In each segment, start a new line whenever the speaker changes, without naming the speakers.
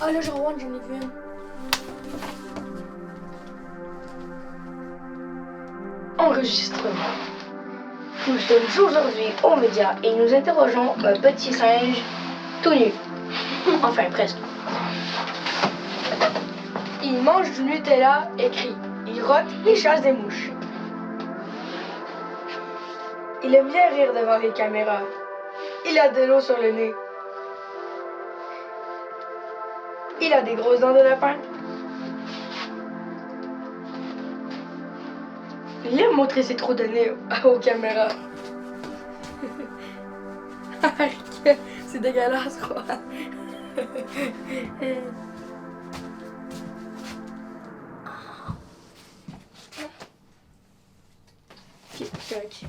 Ah là, je revois, j'en ai vu une.
Enregistrement. Nous sommes aujourd'hui aux médias et nous interrogeons un petit singe tout nu. Enfin, presque.
Il mange du Nutella et crie. Il rote et chasse des mouches. Il aime bien rire devant les caméras. Il a de l'eau sur le nez. Il a des grosses dents de lapin. Il aime montrer ses trous de nez aux caméras. C'est dégueulasse, quoi. Ok.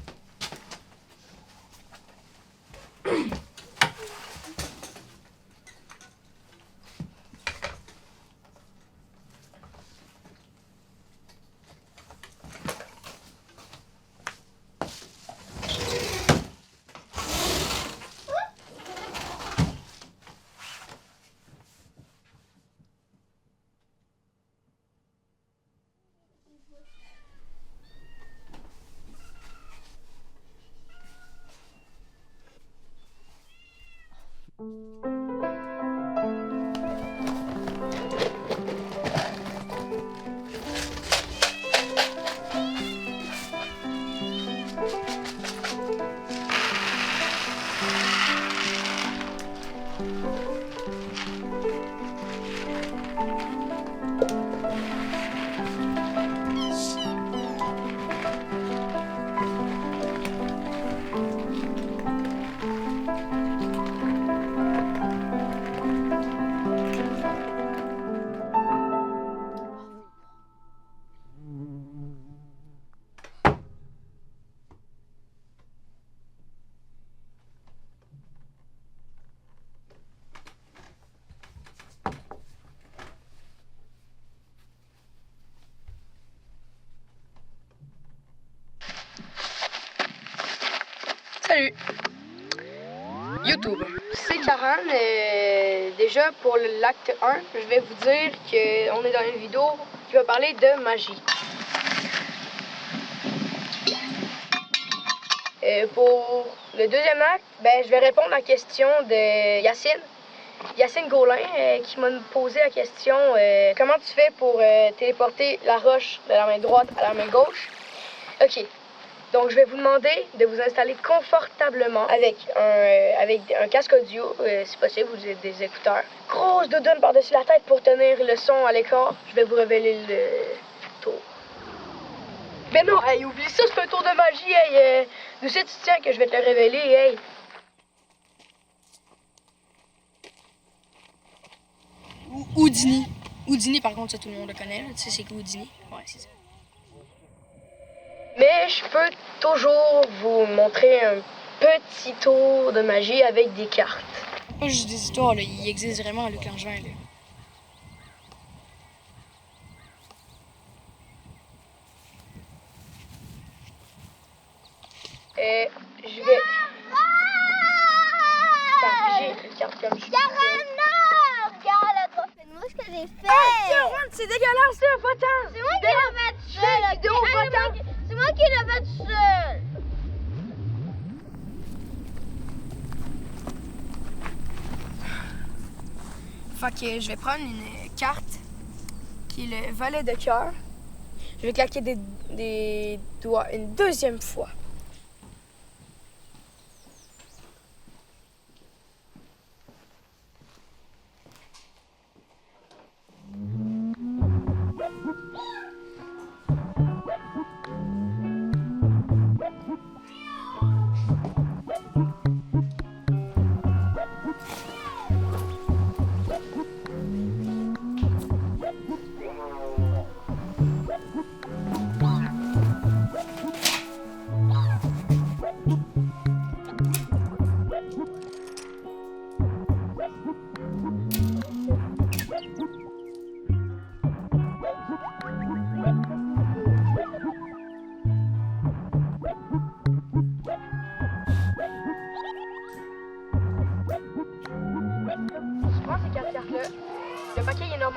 Salut! YouTube. C'est Karen. Déjà, pour l'acte 1, je vais vous dire qu'on est dans une vidéo qui va parler de magie. Pour le deuxième acte, je vais répondre à la question de Yacine Gaulin, qui m'a posé la question comment tu fais pour téléporter la roche de la main droite à la main gauche? OK. Donc, je vais vous demander de vous installer confortablement avec un casque audio, si possible, ou des écouteurs. Grosse doudoune par-dessus la tête pour tenir le son à l'écart. Je vais vous révéler le tour. Mais non, hey, oublie ça, c'est un tour de magie, hey. D'où c'est que tu tiens que je vais te le révéler, hey.
Houdini. Houdini, par contre, ça, tout le monde le connaît. Là. Tu sais, c'est qui Houdini? Ouais, c'est ça.
Mais je peux toujours vous montrer un petit tour de magie avec des cartes.
Pas juste des histoires, là. Il existe vraiment, Luc Langevin, là.
Je vais partager une carte comme je
Karen, non! Regarde le trophée de mouche que j'ai fait!
Ah, Karen, c'est dégueulasse, là, va-t'en!
C'est moi qui l'ai fait tout seul, ok?
vidéo, va-t'en!
C'est moi qui l'ai fait tout seul!
Fait que je vais prendre une carte qui est le valet de cœur. Je vais claquer des doigts une deuxième fois.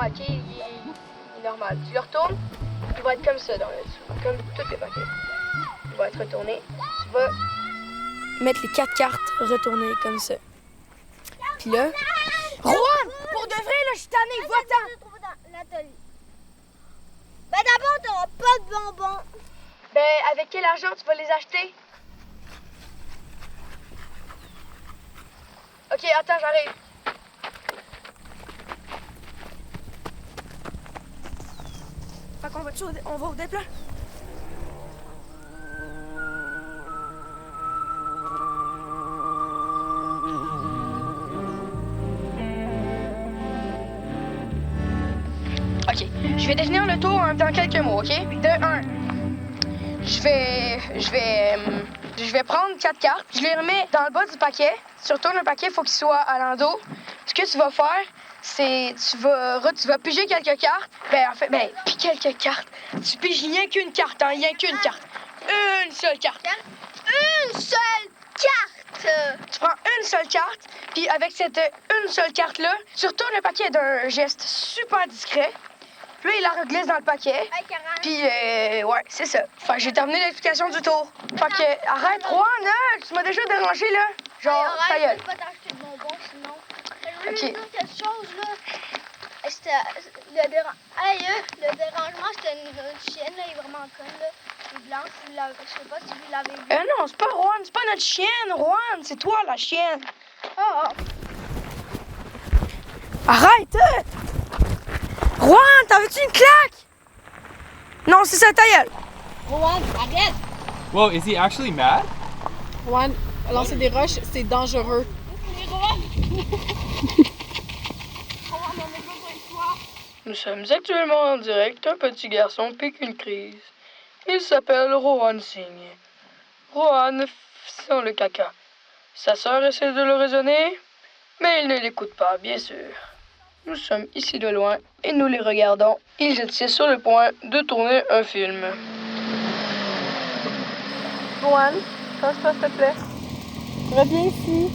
paquet, il est normal. Tu le retournes, il va être comme ça dans le dessous, comme tous les paquets. Il va être retourné. Tu vas mettre les 4 cartes retournées comme ça. Puis là, Rohan, pour de vrai, là, je suis tanné, va-t'en!
Dans l'atelier. Ben d'abord, t'auras pas de bonbons.
Ben, avec quel argent tu vas les acheter? Ok, attends, j'arrive. Fait qu'on on va au déplat. Ok, je vais définir le tour dans quelques mots, ok? De 1, je vais prendre 4 cartes, je les remets dans le bas du paquet. Tu retournes le paquet, il faut qu'il soit à l'endos. Ce que tu vas faire, c'est tu vas piger quelques cartes. Puis quelques cartes. Tu piges rien qu'une carte, hein, rien qu'une carte. Une seule carte.
Une seule carte.
Tu prends une seule carte, puis avec cette une seule carte-là, tu retournes le paquet d'un geste super discret. Puis là, il la reglisse dans le paquet.
Hey, Karen.
Puis, ouais, c'est ça. Fait que j'ai terminé l'explication du tour. Fait que, arrête, Rohan, là, tu m'as déjà dérangé, là. Genre, ta
Hey,
gueule.
arrête, je vais pas t'acheter de bonbons sinon. Je veux
Ok.
juste dire quelque chose là. C'était le dérangement, c'était une chienne là, elle est vraiment conne là. Elle est blanche, je sais pas si vous l'avez vu.
Non, c'est pas Rohan, c'est pas notre chienne, Rohan, c'est toi, la chienne.
Oh.
Arrête, Rohan, t'en veux-tu une claque? Non, c'est ça, ta gueule.
Rohan, arrête.
Whoa, is he actually mad?
Juan, lancer des roches, c'est dangereux.
Nous sommes actuellement en direct. Un petit garçon pique une crise. Il s'appelle Rohan Singh. Rohan sent le caca. Sa sœur essaie de le raisonner, mais il ne l'écoute pas, bien sûr. Nous sommes ici de loin et nous les regardons. Ils étaient sur le point de tourner un film. Rohan, change-toi s'il te plaît.
Reviens ici.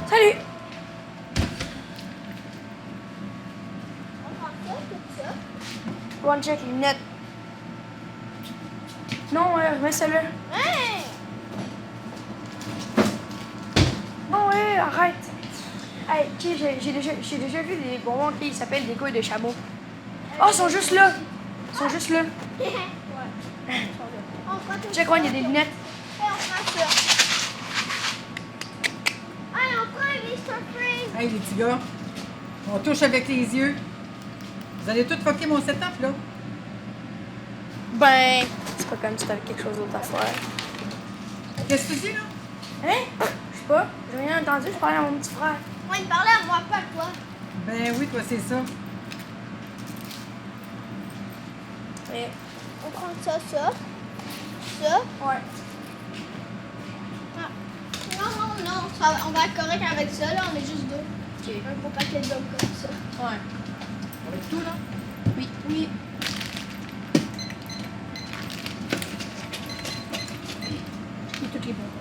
Salut! Rohan, check les lunettes. Non, remets celle-là.
Hey!
Non, arrête. Hey, ok, j'ai déjà vu des bonbons qui s'appellent des couilles de chameau. Oh, ils sont juste là. Ils sont juste là.
On prend tout
Check, Rohan, il y a des lunettes.
Hey, on prend ça. Hey, on prend un Mr. Freeze.
Hey les petits gars, on touche avec les yeux. Vous allez tout fucker mon setup là?
Ben, c'est pas comme si t'avais quelque chose d'autre à faire.
Qu'est-ce que tu dis là?
Hein? Je sais pas. J'ai rien entendu, je parlais à mon petit frère.
Moi, il me parlait à moi, pas à toi.
Ben oui, toi c'est ça.
Mais,
On prend ça.
ouais.
Ah. Non. On va être correct avec ça, là. On est juste deux.
Ok.
Un gros paquet de comme ça.
Ouais.
Avec tout là?
Oui, oui. Et toutes les bonbons.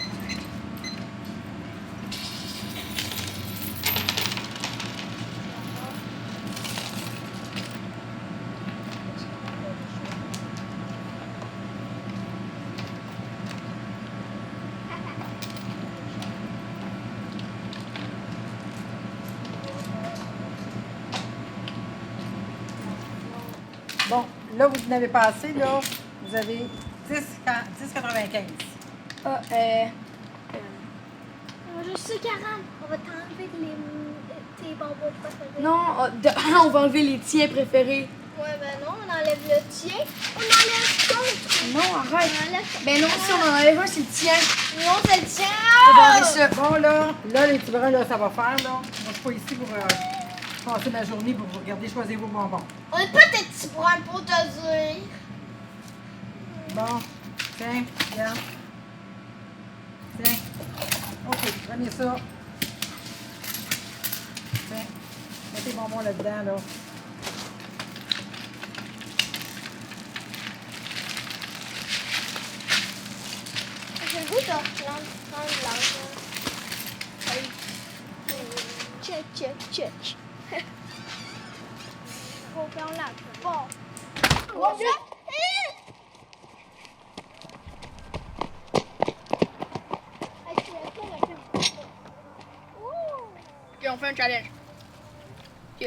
Bon, là vous n'avez pas assez là. Vous avez 10,95.
Ah,
Je sais, Karen. On va t'enlever les tes bonbons préférés?
Non, on va enlever les tiens préférés.
Ouais, ben non, on enlève le tien. On enlève l'autre.
Non, arrête.
On enlève.
Ben non, si on en enlève un, c'est le tien.
Non, c'est le tien.
On va enlever ça.
Bon, là, les petits bruns, là, ça va faire, là. Moi, je suis pas ici pour passer ma journée pour vous regarder choisir vos bonbons.
On est pas tes petits bruns pour te dire.
Bon, tiens, regarde. Tiens. OK, prenez ça. Tiens, mettez tes bonbons là-dedans, là.
J'ai le goût de reprendre l'argent. Check, check, check. Faut faire la bon. Ouais,
Ok, on fait un challenge. Ok.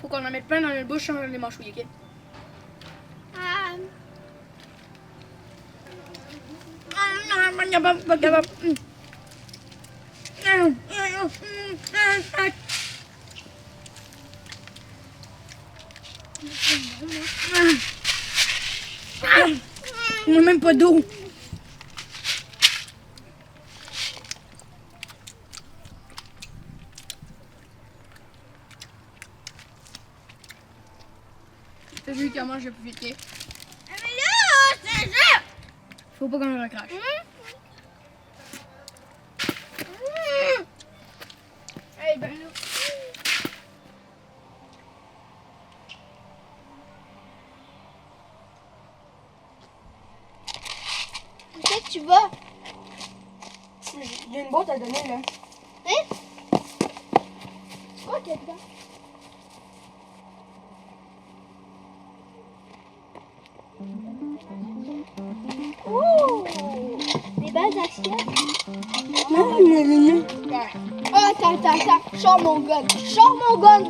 Faut qu'on en mette plein dans notre bouche sans les mâchouiller, ok? Pas capable. On n'a même pas d'eau. C'est lui qui en mange le plus vite. Ok?
mais là, c'est ça.
Faut pas qu'on le recrache.
Hey, ben là. Où c'est que tu vas?
Il y a une boîte à donner là.
Hein? C'est quoi qu'il y a dedans? Ouh! Des belles assiettes. Ah, attends. Sors mon gun. Sors mon gun.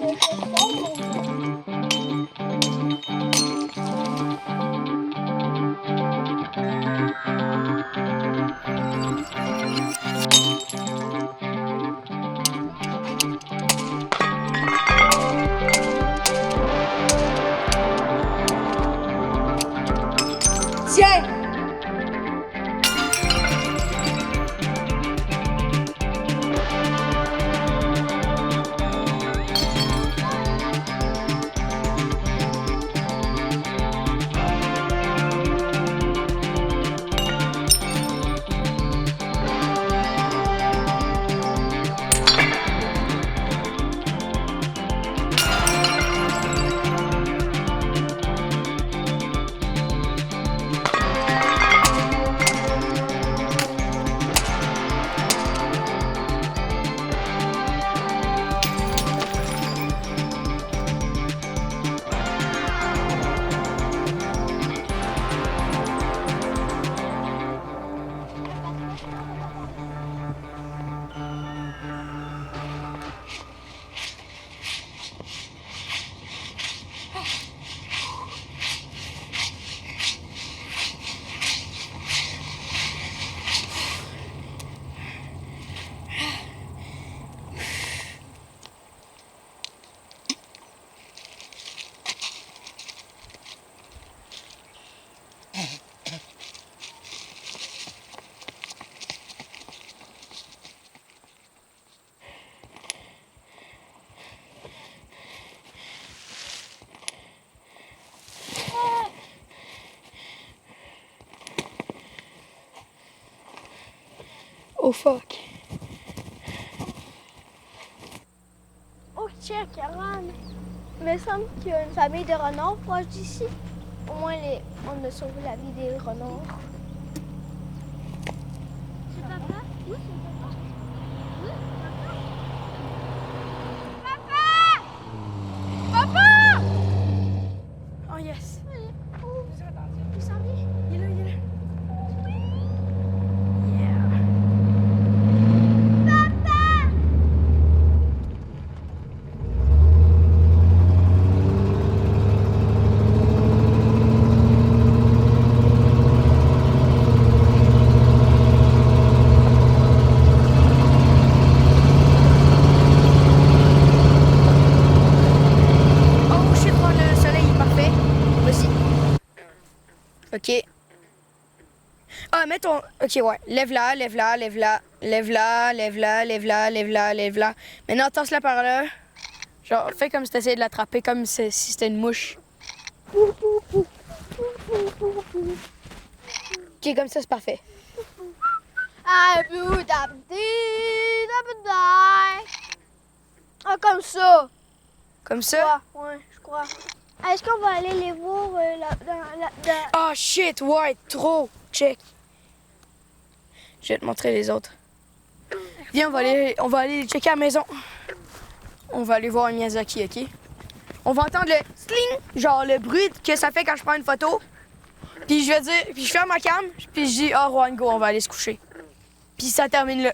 Tiens!
Oh fuck.
Oh, check, Aaron. Il me semble qu'il y a une famille de renards proche d'ici. Au moins, on a sauvé la vie des renards. C'est papa? Oui, c'est papa. Oui, papa. Papa!
Oh yes.
Oh, il s'en vient.
Il est là, il est là.
Ah, mets ton... OK, ouais. Lève-la, lève-la, lève-la, lève-la, lève-la, lève-la, lève-la, lève-la. Maintenant, tasse-la par là. Genre, fais comme si t'essayais de l'attraper, comme si c'était une mouche. OK, comme ça, c'est parfait.
Ah, comme ça.
Comme ça?
Ouais, je crois. Est-ce qu'on va aller les voir dans...
Ah, shit, ouais, trop. Check. Je vais te montrer les autres. Viens, on va aller les checker à la maison. On va aller voir un Miyazaki, OK? On va entendre le sling, genre le bruit que ça fait quand je prends une photo. Puis je vais dire, puis je ferme ma cam, puis je dis, oh, Juan, go, on va aller se coucher. Puis ça termine là.